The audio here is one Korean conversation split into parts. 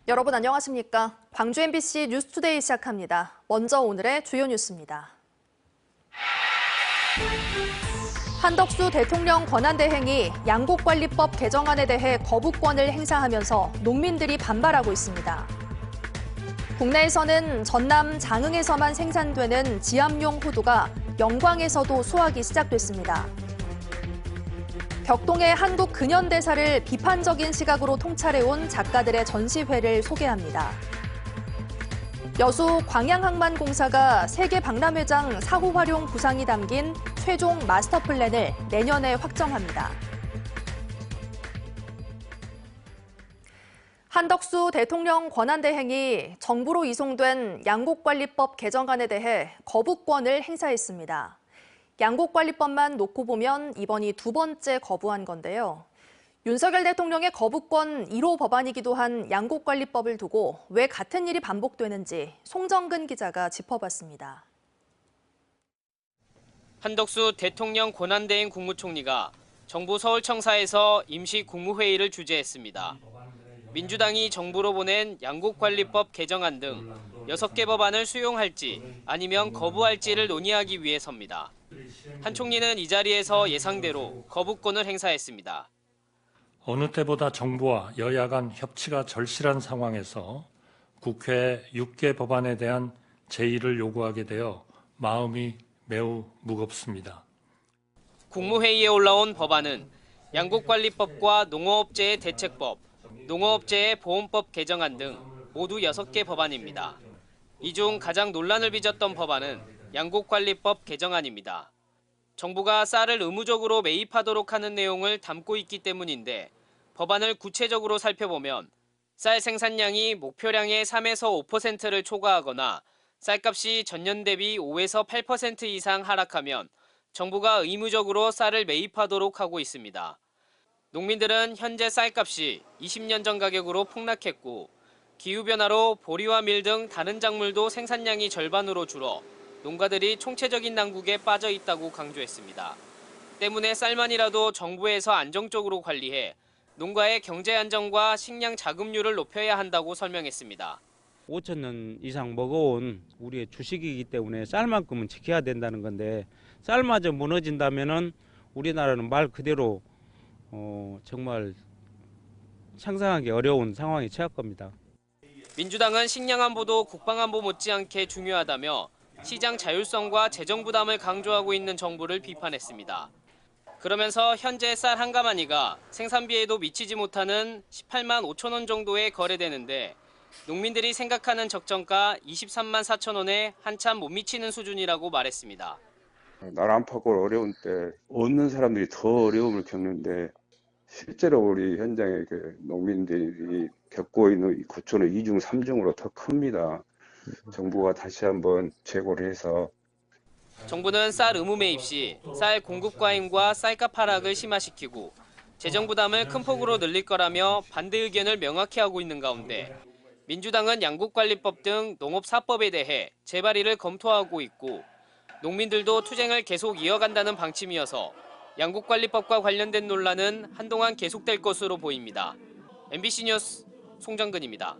여러분 안녕하십니까? 광주 MBC 뉴스투데이 시작합니다. 먼저 오늘의 주요 뉴스입니다. 한덕수 대통령 권한대행이 양곡관리법 개정안에 대해 거부권을 행사하면서 농민들이 반발하고 있습니다. 국내에서는 전남 장흥에서만 생산되는 지압용 호두가 영광에서도 수확이 시작됐습니다. 격동의 한국 근현대사를 비판적인 시각으로 통찰해온 작가들의 전시회를 소개합니다. 여수 광양항만공사가 세계박람회장 사후 활용 구상이 담긴 최종 마스터 플랜을 내년에 확정합니다. 한덕수 대통령 권한대행이 정부로 이송된 양곡관리법 개정안에 대해 거부권을 행사했습니다. 양곡관리법만 놓고 보면 이번이 두 번째 거부한 건데요. 윤석열 대통령의 거부권 1호 법안이기도 한 양곡관리법을 두고 왜 같은 일이 반복되는지 송정근 기자가 짚어봤습니다. 한덕수 대통령 권한대행 국무총리가 정부 서울청사에서 임시 국무회의를 주재했습니다. 민주당이 정부로 보낸 양곡관리법 개정안 등 6개 법안을 수용할지 아니면 거부할지를 논의하기 위해서입니다. 한 총리는 이 자리에서 예상대로 거부권을 행사했습니다. 어느 때보다 정부와 여야 간 협치가 절실한 상황에서 국회 6개 법안에 대한 제의를 요구하게 되어 마음이 매우 무겁습니다. 국무회의에 올라온 법안은 양곡관리법과 농어업체의 대책법, 농어업체의 보험법 개정안 등 모두 6개 법안입니다. 이 중 가장 논란을 빚었던 법안은 양곡관리법 개정안입니다. 정부가 쌀을 의무적으로 매입하도록 하는 내용을 담고 있기 때문인데 법안을 구체적으로 살펴보면 쌀 생산량이 목표량의 3에서 5%를 초과하거나 쌀값이 전년 대비 5에서 8% 이상 하락하면 정부가 의무적으로 쌀을 매입하도록 하고 있습니다. 농민들은 현재 쌀값이 20년 전 가격으로 폭락했고 기후변화로 보리와 밀 등 다른 작물도 생산량이 절반으로 줄어 농가들이 총체적인 난국에 빠져 있다고 강조했습니다. 때문에 쌀만이라도 정부에서 안정적으로 관리해 농가의 경제 안정과 식량 자급률을 높여야 한다고 설명했습니다. 5,000년 이상 먹어온 우리의 주식이기 때문에 쌀만큼은 지켜야 된다는 건데 쌀마저 무너진다면은 우리나라는 말 그대로 정말 상상하기 어려운 상황에 처할 겁니다. 민주당은 식량안보도 국방안보 못지않게 중요하다며 시장 자율성과 재정 부담을 강조하고 있는 정부를 비판했습니다. 그러면서 현재 쌀 한 가마니가 생산비에도 미치지 못하는 18만 5천 원 정도에 거래되는데 농민들이 생각하는 적정가 23만 4천 원에 한참 못 미치는 수준이라고 말했습니다. 날 안팎으로 어려운 때 얻는 사람들이 더 어려움을 겪는데 실제로 우리 현장의 농민들이 겪고 있는 이 고초는 2중, 3중으로 더 큽니다. 정부가 다시 한번 재고를 해서 정부는 쌀 의무 매입 시 쌀 공급 과잉과 쌀값 하락을 심화시키고 재정 부담을 큰 폭으로 늘릴 거라며 반대 의견을 명확히 하고 있는 가운데 민주당은 양곡관리법 등 농업사법에 대해 재발의를 검토하고 있고 농민들도 투쟁을 계속 이어간다는 방침이어서 양곡관리법과 관련된 논란은 한동안 계속될 것으로 보입니다. MBC 뉴스 송정근입니다.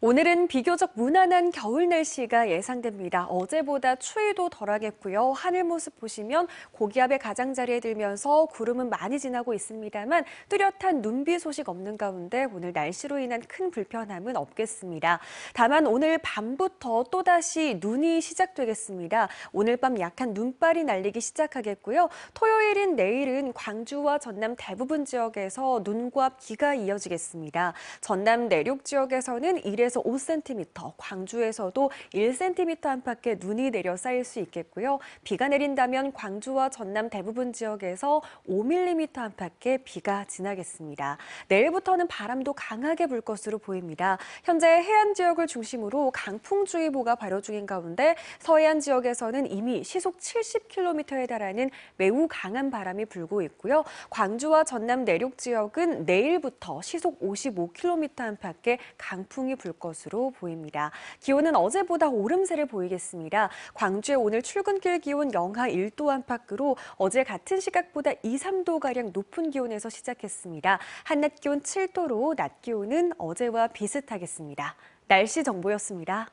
오늘은 비교적 무난한 겨울 날씨가 예상됩니다. 어제보다 추위도 덜하겠고요. 하늘 모습 보시면 고기압의 가장자리에 들면서 구름은 많이 지나고 있습니다만 뚜렷한 눈비 소식 없는 가운데 오늘 날씨로 인한 큰 불편함은 없겠습니다. 다만 오늘 밤부터 또다시 눈이 시작되겠습니다. 오늘 밤 약한 눈발이 날리기 시작하겠고요. 토요일인 내일은 광주와 전남 대부분 지역에서 눈과 비가 이어지겠습니다. 전남 내륙 지역에서는 1에서 5cm, 광주에서도 1cm 안팎의 눈이 내려 쌓일 수 있겠고요. 비가 내린다면 광주와 전남 대부분 지역에서 5mm 안팎의 비가 지나겠습니다. 내일부터는 바람도 강하게 불 것으로 보입니다. 현재 해안 지역을 중심으로 강풍주의보가 발효 중인 가운데 서해안 지역에서는 이미 시속 70km에 달하는 매우 강한 바람이 불고 있고요. 광주와 전남 내륙 지역은 내일부터 시속 55km 안팎의 강풍이 불 것으로 보입니다. 기온은 어제보다 오름세를 보이겠습니다. 광주의 오늘 출근길 기온 영하 1도 안팎으로 어제 같은 시각보다 2, 3도가량 높은 기온에서 시작했습니다. 한낮 기온 7도로 낮 기온은 어제와 비슷하겠습니다. 날씨 정보였습니다.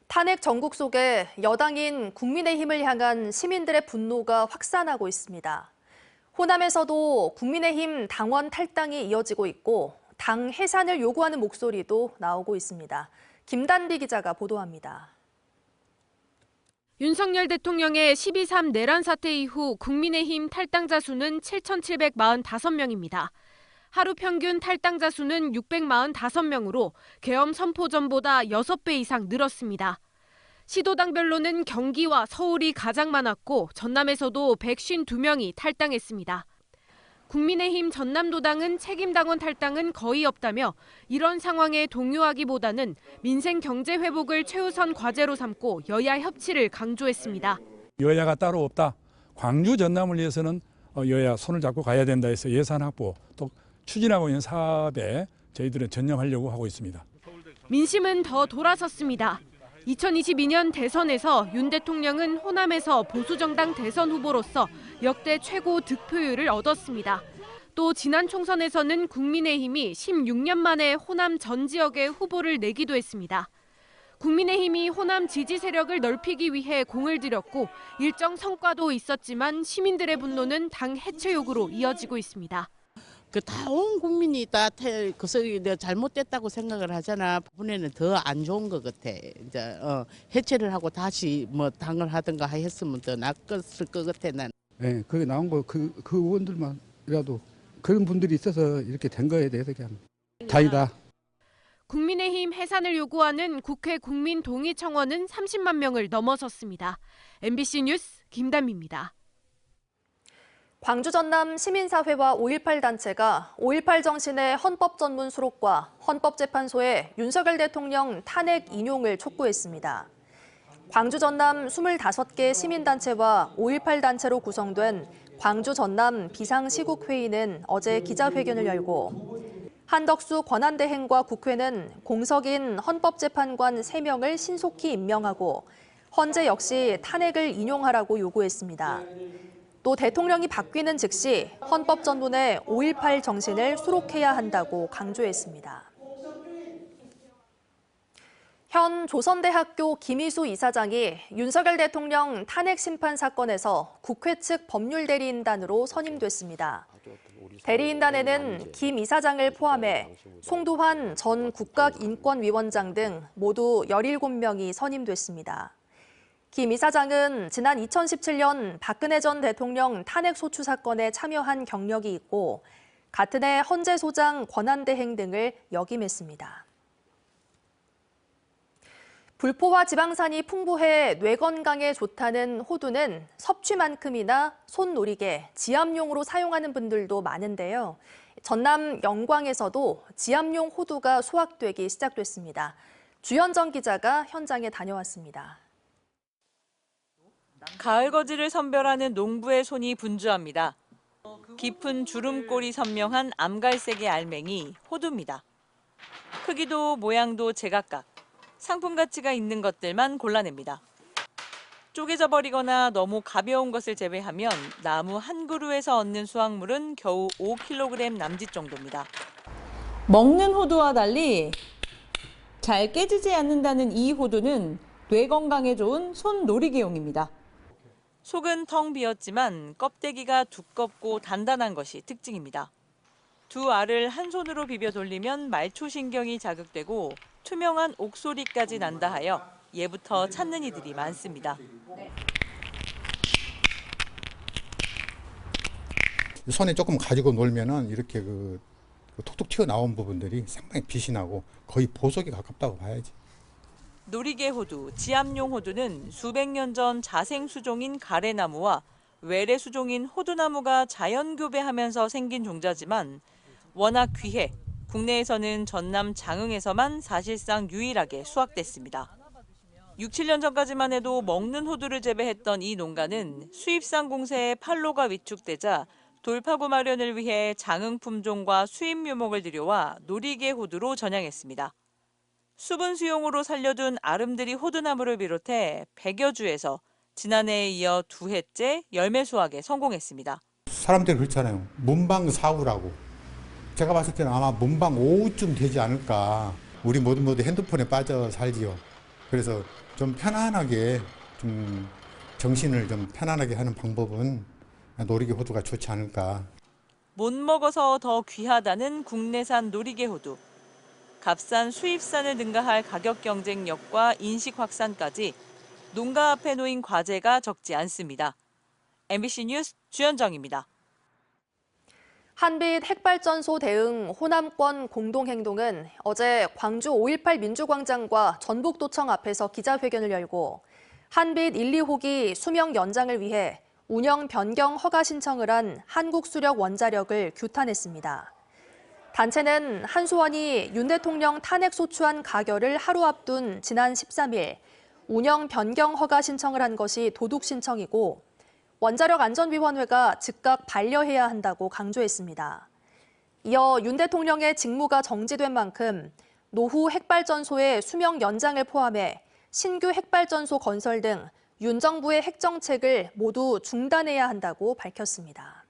탄핵 정국 속에 여당인 국민의힘을 향한 시민들의 분노가 확산하고 있습니다. 호남에서도 국민의힘 당원 탈당이 이어지고 있고 당 해산을 요구하는 목소리도 나오고 있습니다. 김단비 기자가 보도합니다. 윤석열 대통령의 12.3 내란 사태 이후 국민의힘 탈당자 수는 7,745명입니다. 하루 평균 탈당자 수는 645명으로 계엄 선포 전보다 6배 이상 늘었습니다. 시도당별로는 경기와 서울이 가장 많았고 전남에서도 152명이 탈당했습니다. 국민의힘 전남도당은 책임당원 탈당은 거의 없다며 이런 상황에 동요하기보다는 민생 경제 회복을 최우선 과제로 삼고 여야 협치를 강조했습니다. 여야가 따로 없다. 광주 전남을 위해서는 여야 손을 잡고 가야 된다 해서 예산 확보 또 추진하고 있는 사업에 저희들은 전념하려고 하고 있습니다. 민심은 더 돌아섰습니다. 2022년 대선에서 윤 대통령은 호남에서 보수정당 대선 후보로서 역대 최고 득표율을 얻었습니다. 또 지난 총선에서는 국민의힘이 16년 만에 호남 전 지역에 후보를 내기도 했습니다. 국민의힘이 호남 지지 세력을 넓히기 위해 공을 들였고 일정 성과도 있었지만 시민들의 분노는 당 해체 요구로 이어지고 있습니다. 다 온 국민이 다 내가 잘못됐다고 생각을 하잖아. 부분에는 더 안 좋은 것 같아. 이제 해체를 하고 다시 뭐 당을 하든가 했으면 더 낫겠을 것 같아 난. 네, 그게 나온 거 그 의원들만이라도 그런 분들이 있어서 이렇게 된 거에 대해서 그냥 다행이다. 국민의힘 해산을 요구하는 국회 국민동의청원은 30만 명을 넘어섰습니다. MBC 뉴스 김담입니다. 광주 전남 시민사회와 5.18 단체가 5.18 정신의 헌법 전문 수록과 헌법재판소에 윤석열 대통령 탄핵 인용을 촉구했습니다. 광주 전남 25개 시민단체와 5.18 단체로 구성된 광주 전남 비상시국회의는 어제 기자회견을 열고 한덕수 권한대행과 국회는 공석인 헌법재판관 3명을 신속히 임명하고 헌재 역시 탄핵을 인용하라고 요구했습니다. 또 대통령이 바뀌는 즉시 헌법 전문에 5.18 정신을 수록해야 한다고 강조했습니다. 현 조선대학교 김희수 이사장이 윤석열 대통령 탄핵 심판 사건에서 국회 측 법률대리인단으로 선임됐습니다. 대리인단에는 김 이사장을 포함해 송두환 전 국가인권위원장 등 모두 17명이 선임됐습니다. 김 이사장은 지난 2017년 박근혜 전 대통령 탄핵소추 사건에 참여한 경력이 있고 같은 해 헌재소장 권한대행 등을 역임했습니다. 불포화 지방산이 풍부해 뇌 건강에 좋다는 호두는 섭취만큼이나 손놀이개, 지압용으로 사용하는 분들도 많은데요. 전남 영광에서도 지압용 호두가 수확되기 시작됐습니다. 주현정 기자가 현장에 다녀왔습니다. 가을 거지를 선별하는 농부의 손이 분주합니다. 깊은 주름꼴이 선명한 암갈색의 알맹이 호두입니다. 크기도 모양도 제각각, 상품 가치가 있는 것들만 골라냅니다. 쪼개져 버리거나 너무 가벼운 것을 제외하면 나무 한 그루에서 얻는 수확물은 겨우 5kg 남짓 정도입니다. 먹는 호두와 달리 잘 깨지지 않는다는 이 호두는 뇌 건강에 좋은 손놀이개용입니다. 속은 텅 비었지만 껍데기가 두껍고 단단한 것이 특징입니다. 두 알을 한 손으로 비벼 돌리면 말초신경이 자극되고 투명한 옥소리까지 난다 하여 예부터 찾는 이들이 많습니다. 손에 조금 가지고 놀면은 이렇게 톡톡 튀어나온 부분들이 상당히 빛이 나고 거의 보석에 가깝다고 봐야지. 놀이개 호두, 지압용 호두는 수백 년 전 자생 수종인 가래나무와 외래 수종인 호두나무가 자연 교배하면서 생긴 종자지만 워낙 귀해 국내에서는 전남 장흥에서만 사실상 유일하게 수확됐습니다. 6, 7년 전까지만 해도 먹는 호두를 재배했던 이 농가는 수입산 공세에 판로가 위축되자 돌파구 마련을 위해 장흥 품종과 수입 묘목을 들여와 놀이개 호두로 전향했습니다. 수분 수용으로 살려둔 아름드리 호두나무를 비롯해 100여 주에서 지난해에 이어 2해째 열매 수확에 성공했습니다. 사람들이 그렇잖아요. 문방사우라고. 제가 봤을 때는 아마 문방 오후쯤 되지 않을까. 우리 모두 핸드폰에 빠져 살지요. 그래서 좀 편안하게 좀 정신을 좀 편안하게 하는 방법은 놀이개 호두가 좋지 않을까. 못 먹어서 더 귀하다는 국내산 놀이개 호두. 값싼 수입산을 능가할 가격 경쟁력과 인식 확산까지 농가 앞에 놓인 과제가 적지 않습니다. MBC 뉴스 주현정입니다. 한빛 핵발전소 대응 호남권 공동행동은 어제 광주 5.18 민주광장과 전북도청 앞에서 기자회견을 열고 한빛 1, 2호기 수명 연장을 위해 운영 변경 허가 신청을 한 한국수력 원자력을 규탄했습니다. 단체는 한수원이 윤 대통령 탄핵 소추안 가결을 하루 앞둔 지난 13일 운영 변경 허가 신청을 한 것이 도둑 신청이고 원자력안전위원회가 즉각 반려해야 한다고 강조했습니다. 이어 윤 대통령의 직무가 정지된 만큼 노후 핵발전소의 수명 연장을 포함해 신규 핵발전소 건설 등 윤 정부의 핵정책을 모두 중단해야 한다고 밝혔습니다.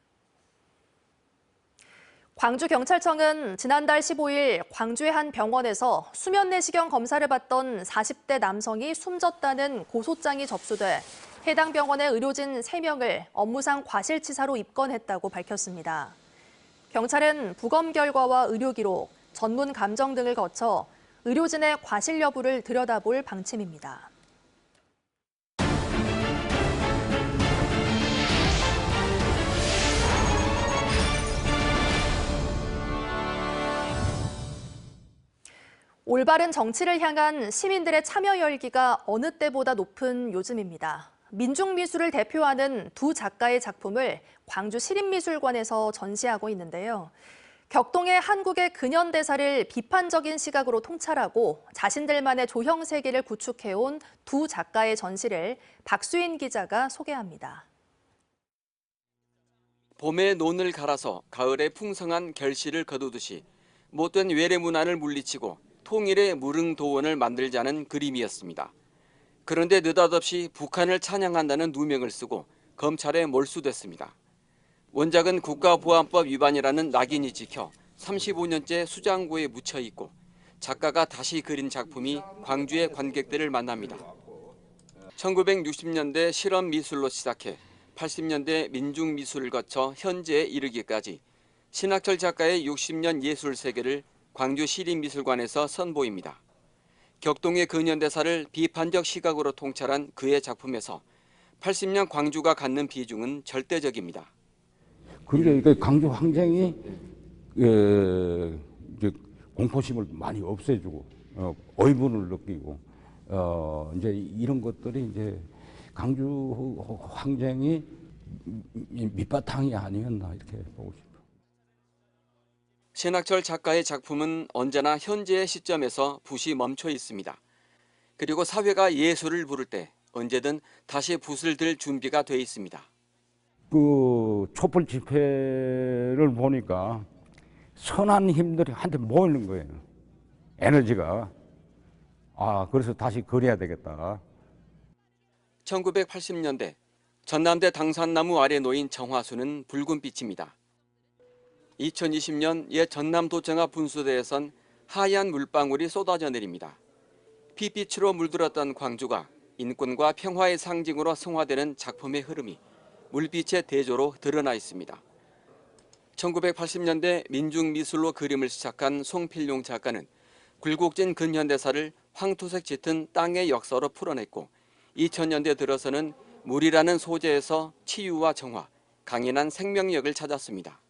광주경찰청은 지난달 15일 광주의 한 병원에서 수면 내시경 검사를 받던 40대 남성이 숨졌다는 고소장이 접수돼 해당 병원의 의료진 3명을 업무상 과실치사로 입건했다고 밝혔습니다. 경찰은 부검 결과와 의료 기록, 전문 감정 등을 거쳐 의료진의 과실 여부를 들여다볼 방침입니다. 올바른 정치를 향한 시민들의 참여 열기가 어느 때보다 높은 요즘입니다. 민중미술을 대표하는 두 작가의 작품을 광주 시립미술관에서 전시하고 있는데요. 격동의 한국의 근현대사를 비판적인 시각으로 통찰하고 자신들만의 조형 세계를 구축해온 두 작가의 전시를 박수인 기자가 소개합니다. 봄에 논을 갈아서 가을에 풍성한 결실을 거두듯이 못된 외래 문화를 물리치고 통일의 무릉도원을 만들자는 그림이었습니다. 그런데 느닷없이 북한을 찬양한다는 누명을 쓰고 검찰에 몰수됐습니다. 원작은 국가보안법 위반이라는 낙인이 찍혀 35년째 수장고에 묻혀 있고 작가가 다시 그린 작품이 광주의 관객들을 만납니다. 1960년대 실험미술로 시작해 80년대 민중미술을 거쳐 현재에 이르기까지 신학철 작가의 60년 예술 세계를 광주 시립미술관에서 선보입니다. 격동의 근현대사를 비판적 시각으로 통찰한 그의 작품에서 80년 광주가 갖는 비중은 절대적입니다. 그러니까 광주 항쟁이 이제 공포심을 많이 없애주고 의문을 느끼고 이제 이런 것들이 이제 광주 항쟁이 밑바탕이 아니었나 이렇게 보고 싶어요. 신학철 작가의 작품은 언제나 현재의 시점에서 붓이 멈춰 있습니다. 그리고 사회가 예술을 부를 때 언제든 다시 붓을 들 준비가 돼 있습니다. 그 촛불 집회를 보니까 선한 힘들이 한테 모이는 거예요. 에너지가. 그래서 다시 그려야 되겠다. 1980년대 전남대 당산나무 아래 놓인 정화수는 붉은 빛입니다. 2020년 옛 전남도청 앞 분수대에선 하얀 물방울이 쏟아져 내립니다. 핏빛으로 물들었던 광주가 인권과 평화의 상징으로 승화되는 작품의 흐름이 물빛의 대조로 드러나 있습니다. 1980년대 민중미술로 그림을 시작한 송필용 작가는 굴곡진 근현대사를 황토색 짙은 땅의 역사로 풀어냈고 2000년대 들어서는 물이라는 소재에서 치유와 정화, 강인한 생명력을 찾았습니다.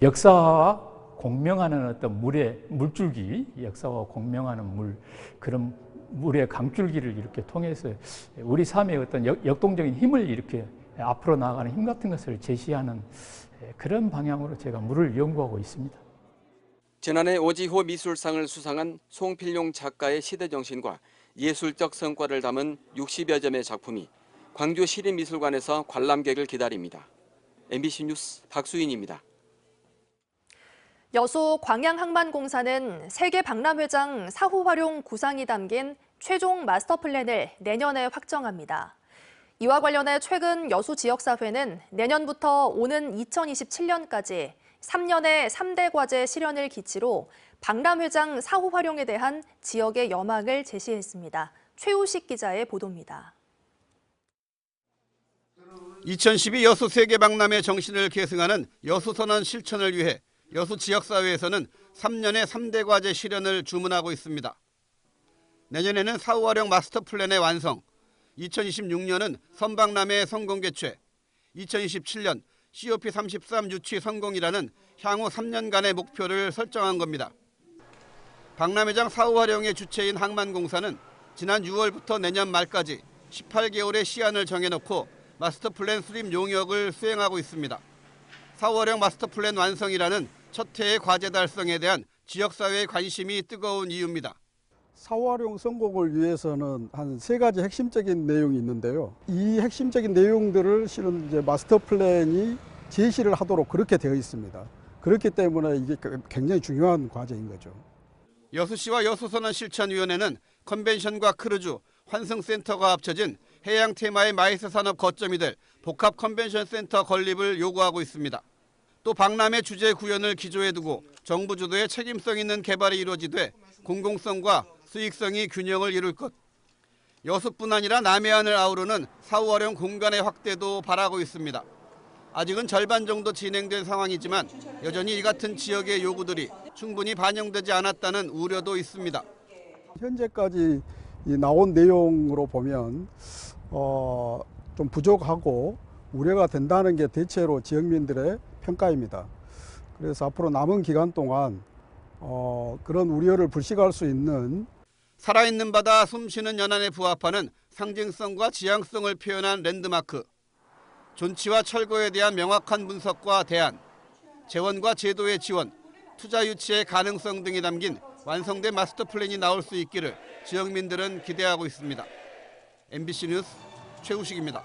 역사와 공명하는 어떤 물줄기, 역사와 공명하는 그런 물의 강줄기를 이렇게 통해서 우리 삶의 어떤 역동적인 힘을 이렇게 앞으로 나아가는 힘 같은 것을 제시하는 그런 방향으로 제가 물을 연구하고 있습니다. 지난해 오지호 미술상을 수상한 송필용 작가의 시대정신과 예술적 성과를 담은 60여 점의 작품이 광주 시립미술관에서 관람객을 기다립니다. MBC 뉴스 박수인입니다. 여수 광양항만공사는 세계 박람회장 사후 활용 구상이 담긴 최종 마스터 플랜을 내년에 확정합니다. 이와 관련해 최근 여수 지역사회는 내년부터 오는 2027년까지 3년의 3대 과제 실현을 기치로 박람회장 사후 활용에 대한 지역의 여망을 제시했습니다. 최우식 기자의 보도입니다. 2012 여수 세계박람회 정신을 계승하는 여수선언 실천을 위해 여수 지역사회에서는 3년의 3대 과제 실현을 주문하고 있습니다. 내년에는 사후 활용 마스터 플랜의 완성, 2026년은 선박람회 성공 개최, 2027년 COP33 유치 성공이라는 향후 3년간의 목표를 설정한 겁니다. 박람회장 사후 활용의 주체인 항만공사는 지난 6월부터 내년 말까지 18개월의 시한을 정해놓고 마스터 플랜 수립 용역을 수행하고 있습니다. 사후 활용 마스터 플랜 완성이라는 첫 해의 과제 달성에 대한 지역사회의 관심이 뜨거운 이유입니다. 사후 활용 성공을 위해서는 한 3가지 핵심적인 내용이 있는데요. 이 핵심적인 내용들을 실은 이제 마스터 플랜이 제시를 하도록 그렇게 되어 있습니다. 그렇기 때문에 이게 굉장히 중요한 과제인 거죠. 여수시와 여수선언 실천위원회는 컨벤션과 크루즈, 환승센터가 합쳐진 해양 테마의 마이스 산업 거점이 될 복합 컨벤션 센터 건립을 요구하고 있습니다. 또 박람회 주제 구현을 기조에 두고 정부 주도의 책임성 있는 개발이 이루어지되 공공성과 수익성이 균형을 이룰 것. 여수뿐 아니라 남해안을 아우르는 사후 활용 공간의 확대도 바라고 있습니다. 아직은 절반 정도 진행된 상황이지만 여전히 이 같은 지역의 요구들이 충분히 반영되지 않았다는 우려도 있습니다. 현재까지 나온 내용으로 보면 좀 부족하고 우려가 된다는 게 대체로 지역민들의 평가입니다. 그래서 앞으로 남은 기간 동안 그런 우려를 불식할 수 있는 살아있는 바다 숨쉬는 연안에 부합하는 상징성과 지향성을 표현한 랜드마크, 존치와 철거에 대한 명확한 분석과 대안, 재원과 제도의 지원, 투자 유치의 가능성 등이 담긴 완성된 마스터 플랜이 나올 수 있기를 지역민들은 기대하고 있습니다. MBC 뉴스 최우식입니다.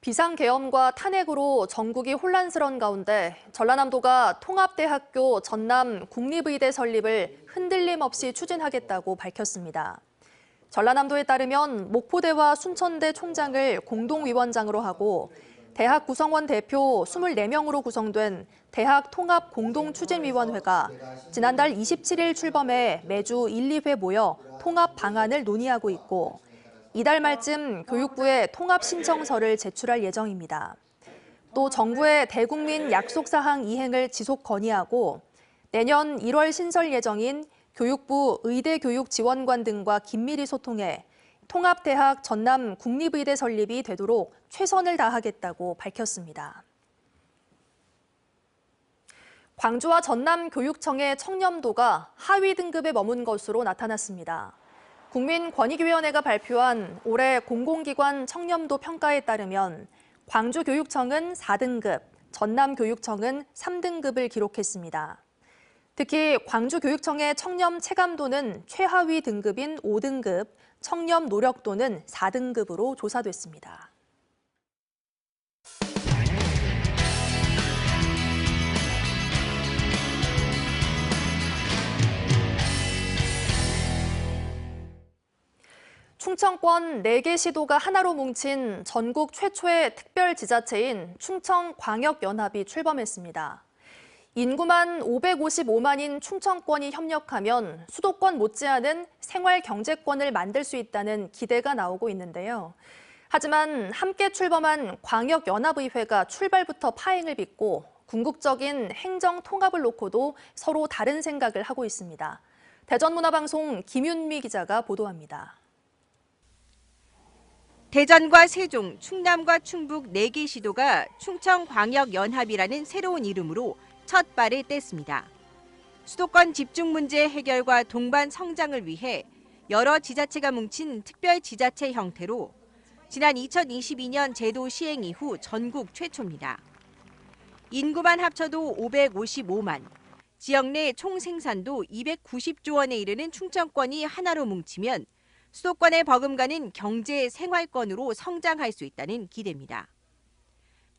비상계엄과 탄핵으로 전국이 혼란스러운 가운데 전라남도가 통합대학교 전남 국립의대 설립을 흔들림 없이 추진하겠다고 밝혔습니다. 전라남도에 따르면 목포대와 순천대 총장을 공동위원장으로 하고 대학 구성원 대표 24명으로 구성된 대학통합공동추진위원회가 지난달 27일 출범해 매주 1, 2회 모여 통합 방안을 논의하고 있고 이달 말쯤 교육부에 통합 신청서를 제출할 예정입니다. 또 정부의 대국민 약속사항 이행을 지속 건의하고 내년 1월 신설 예정인 교육부 의대교육지원관 등과 긴밀히 소통해 통합대학 전남 국립의대 설립이 되도록 최선을 다하겠다고 밝혔습니다. 광주와 전남교육청의 청렴도가 하위 등급에 머문 것으로 나타났습니다. 국민권익위원회가 발표한 올해 공공기관 청렴도 평가에 따르면 광주교육청은 4등급, 전남교육청은 3등급을 기록했습니다. 특히 광주교육청의 청렴 체감도는 최하위 등급인 5등급, 청렴 노력도는 4등급으로 조사됐습니다. 충청권 4개 시도가 하나로 뭉친 전국 최초의 특별지자체인 충청광역연합이 출범했습니다. 인구만 555만인 충청권이 협력하면 수도권 못지않은 생활경제권을 만들 수 있다는 기대가 나오고 있는데요. 하지만 함께 출범한 광역연합의회가 출발부터 파행을 빚고 궁극적인 행정 통합을 놓고도 서로 다른 생각을 하고 있습니다. 대전문화방송 김윤미 기자가 보도합니다. 대전과 세종, 충남과 충북 4개 시도가 충청광역연합이라는 새로운 이름으로 첫 발을 뗐습니다. 수도권 집중 문제 해결과 동반 성장을 위해 여러 지자체가 뭉친 특별지자체 형태로 지난 2022년 제도 시행 이후 전국 최초입니다. 인구만 합쳐도 555만, 지역 내 총 생산도 290조 원에 이르는 충청권이 하나로 뭉치면 수도권의 버금가는 경제 생활권으로 성장할 수 있다는 기대입니다.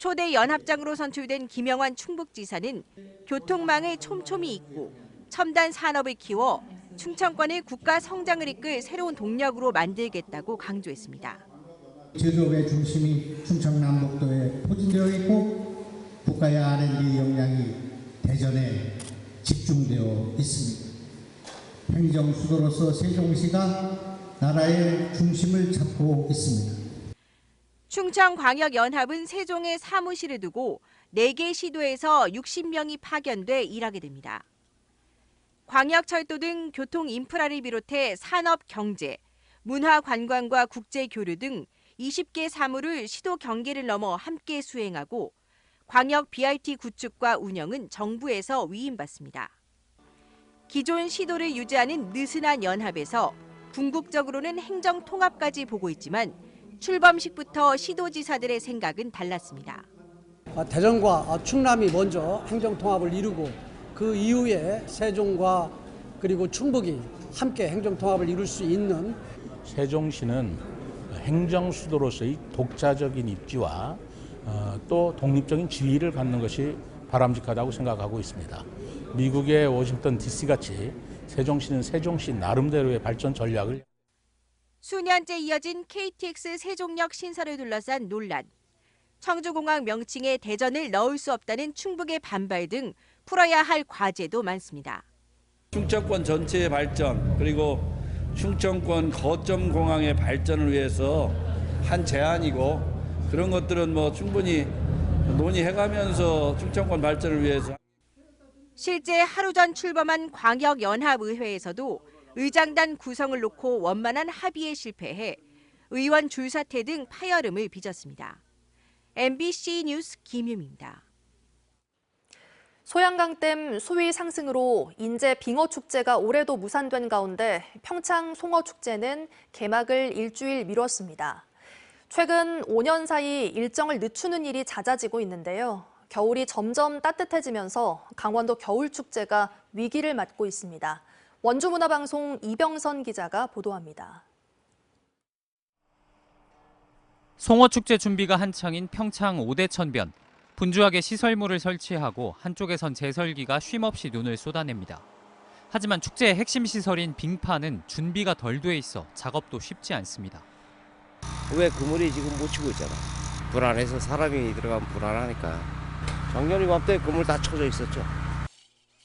초대 연합장으로 선출된 김영환 충북지사는 교통망에 촘촘히 있고 첨단 산업을 키워 충청권의 국가 성장을 이끌 새로운 동력으로 만들겠다고 강조했습니다. 제조업의 중심이 충청남북도에 포진되어 있고 국가의 R&D 역량이 대전에 집중되어 있습니다. 행정 수도로서 세종시가 나라의 중심을 잡고 있습니다. 충청광역연합은 세종에 사무실을 두고 4개 시도에서 60명이 파견돼 일하게 됩니다. 광역철도 등 교통 인프라를 비롯해 산업, 경제, 문화, 관광과 국제 교류 등 20개 사무를 시도 경계를 넘어 함께 수행하고 광역 BRT 구축과 운영은 정부에서 위임받습니다. 기존 시도를 유지하는 느슨한 연합에서 궁극적으로는 행정 통합까지 보고 있지만 출범식부터 시도지사들의 생각은 달랐습니다. 대전과 충남이 먼저 행정 통합을 이루고 그 이후에 세종과 그리고 충북이 함께 행정 통합을 이룰 수 있는 세종시는 행정 수도로서의 독자적인 입지와 또 독립적인 지위를 갖는 것이 바람직하다고 생각하고 있습니다. 미국의 워싱턴 DC 같이 세종시는 세종시 나름대로의 발전 전략을 수년째 이어진 KTX 세종역 신설을 둘러싼 논란, 청주공항 명칭에 대전을 넣을 수 없다는 충북의 반발 등 풀어야 할 과제도 많습니다. 충청권 전체의 발전 그리고 충청권 거점 공항의 발전을 위해서 한 제안이고 그런 것들은 충분히 논의해가면서 충청권 발전을 위해서. 실제 하루 전 출범한 광역연합의회에서도 의장단 구성을 놓고 원만한 합의에 실패해 의원 줄사퇴 등 파열음을 빚었습니다. MBC 뉴스 김유미입니다. 소양강댐 수위 상승으로 인제 빙어축제가 올해도 무산된 가운데 평창 송어축제는 개막을 일주일 미뤘습니다. 최근 5년 사이 일정을 늦추는 일이 잦아지고 있는데요. 겨울이 점점 따뜻해지면서 강원도 겨울축제가 위기를 맞고 있습니다. 원주문화방송 이병선 기자가 보도합니다. 송어축제 준비가 한창인 평창 오대천변. 분주하게 시설물을 설치하고 한쪽에선 제설기가 쉼없이 눈을 쏟아냅니다. 하지만 축제의 핵심 시설인 빙판은 준비가 덜 돼 있어 작업도 쉽지 않습니다. 왜 그물이 지금 못 치고 있잖아. 불안해서 사람이 들어가면 불안하니까. 작년 이맘때 그물 다 쳐져 있었죠.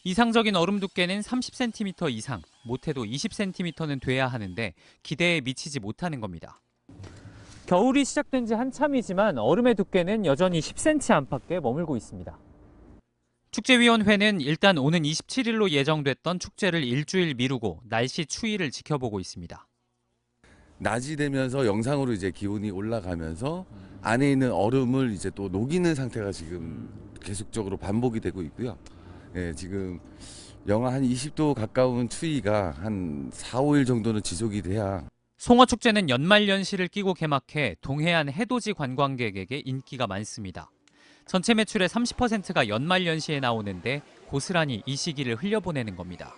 이상적인 얼음 두께는 30cm 이상, 못해도 20cm는 돼야 하는데 기대에 미치지 못하는 겁니다. 겨울이 시작된 지 한참이지만 얼음의 두께는 여전히 10cm 안팎에 머물고 있습니다. 축제위원회는 일단 오는 27일로 예정됐던 축제를 일주일 미루고 날씨 추이를 지켜보고 있습니다. 낮이 되면서 영상으로 이제 기온이 올라가면서 안에 있는 얼음을 이제 또 녹이는 상태가 지금 계속적으로 반복이 되고 있고요. 네, 지금 영하 한 20도 가까운 추위가 한 4, 5일 정도는 지속이 돼야. 송어축제는 연말연시를 끼고 개막해 동해안 해돋이 관광객에게 인기가 많습니다. 전체 매출의 30%가 연말연시에 나오는데 고스란히 이 시기를 흘려보내는 겁니다.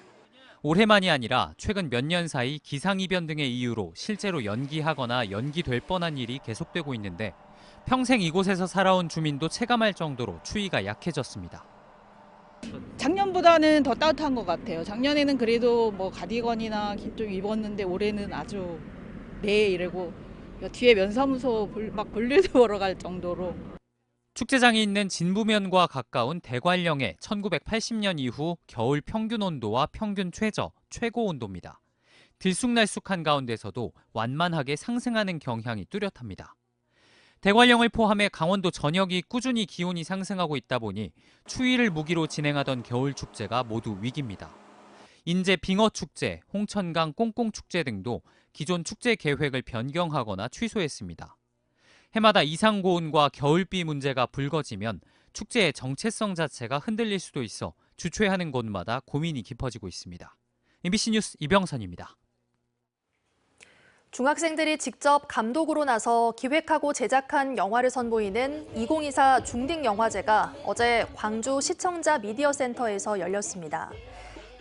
올해만이 아니라 최근 몇 년 사이 기상이변 등의 이유로 실제로 연기하거나 연기될 뻔한 일이 계속되고 있는데 평생 이곳에서 살아온 주민도 체감할 정도로 추위가 약해졌습니다. 작년보다는 더 따뜻한 것 같아요. 작년에는 그래도 가디건이나 긴 좀 입었는데 올해는 아주 네 이러고 뒤에 면사무소 막 볼일도 보러 갈 정도로. 축제장이 있는 진부면과 가까운 대관령의 1980년 이후 겨울 평균 온도와 평균 최고 온도입니다. 들쑥날쑥한 가운데서도 완만하게 상승하는 경향이 뚜렷합니다. 대관령을 포함해 강원도 전역이 꾸준히 기온이 상승하고 있다 보니 추위를 무기로 진행하던 겨울축제가 모두 위기입니다. 인제 빙어축제, 홍천강 꽁꽁축제 등도 기존 축제 계획을 변경하거나 취소했습니다. 해마다 이상고온과 겨울비 문제가 불거지면 축제의 정체성 자체가 흔들릴 수도 있어 주최하는 곳마다 고민이 깊어지고 있습니다. MBC 뉴스 이병선입니다. 중학생들이 직접 감독으로 나서 기획하고 제작한 영화를 선보이는 2024 중딩영화제가 어제 광주 시청자 미디어 센터에서 열렸습니다.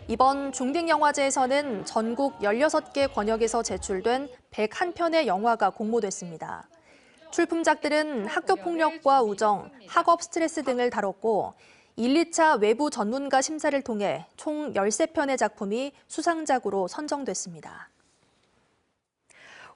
이번 중딩영화제에서는 전국 16개 권역에서 제출된 101편의 영화가 공모됐습니다. 출품작들은 학교 폭력과 우정, 학업 스트레스 등을 다뤘고 1, 2차 외부 전문가 심사를 통해 총 13편의 작품이 수상작으로 선정됐습니다.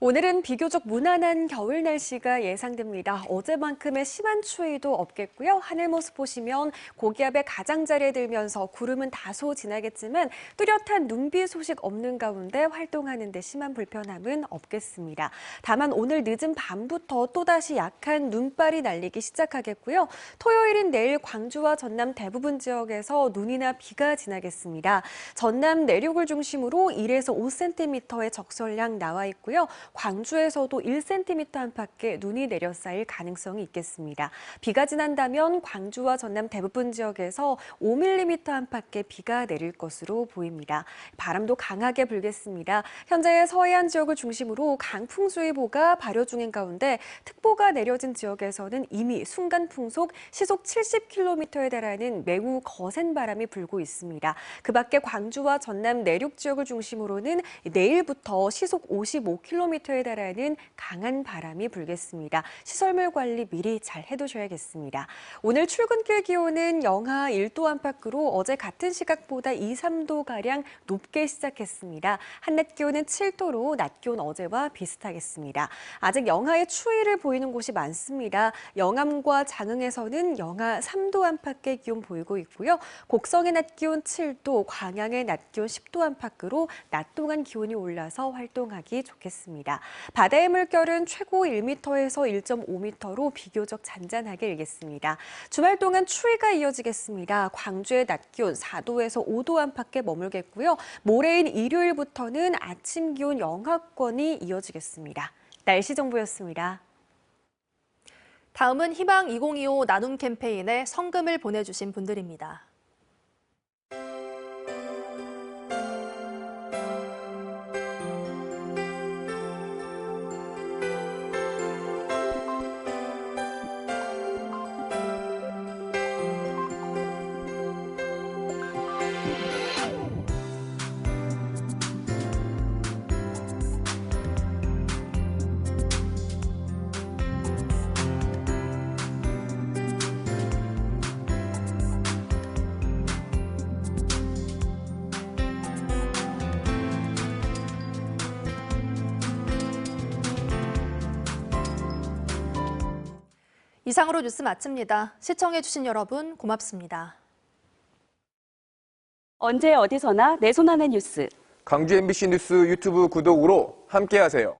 오늘은 비교적 무난한 겨울 날씨가 예상됩니다. 어제만큼의 심한 추위도 없겠고요. 하늘 모습 보시면 고기압의 가장자리에 들면서 구름은 다소 지나겠지만 뚜렷한 눈비 소식 없는 가운데 활동하는 데 심한 불편함은 없겠습니다. 다만 오늘 늦은 밤부터 또다시 약한 눈발이 날리기 시작하겠고요. 토요일인 내일 광주와 전남 대부분 지역에서 눈이나 비가 지나겠습니다. 전남 내륙을 중심으로 1에서 5cm의 적설량 나와 있고요. 광주에서도 1cm 안팎의 눈이 내려 쌓일 가능성이 있겠습니다. 비가 지난다면 광주와 전남 대부분 지역에서 5mm 안팎의 비가 내릴 것으로 보입니다. 바람도 강하게 불겠습니다. 현재 서해안 지역을 중심으로 강풍주의보가 발효 중인 가운데 특보가 내려진 지역에서는 이미 순간 풍속 시속 70km에 달하는 매우 거센 바람이 불고 있습니다. 그 밖에 광주와 전남 내륙 지역을 중심으로는 내일부터 시속 55km에 달하는 강한 바람이 불겠습니다. 시설물 관리 미리 잘 해두셔야겠습니다. 오늘 출근길 기온은 영하 1도 안팎으로 어제 같은 시각보다 2, 3도가량 높게 시작했습니다. 한낮 기온은 7도로 낮 기온 어제와 비슷하겠습니다. 아직 영하의 추위를 보이는 곳이 많습니다. 영암과 장흥에서는 영하 3도 안팎의 기온 보이고 있고요. 곡성의 낮 기온 7도, 광양의 낮 기온 10도 안팎으로 낮 동안 기온이 올라서 활동하기 좋겠습니다. 바다의 물결은 최고 1m에서 1.5m로 비교적 잔잔하게 일겠습니다. 주말 동안 추위가 이어지겠습니다. 광주의 낮 기온 4도에서 5도 안팎에 머물겠고요. 모레인 일요일부터는 아침 기온 영하권이 이어지겠습니다. 날씨 정보였습니다. 다음은 희망 2025 나눔 캠페인에 성금을 보내주신 분들입니다. 이상으로 뉴스 마칩니다. 시청해주신 여러분 고맙습니다. 언제 어디서나 내 손 안의 뉴스. 광주 MBC 뉴스 유튜브 구독으로 함께하세요.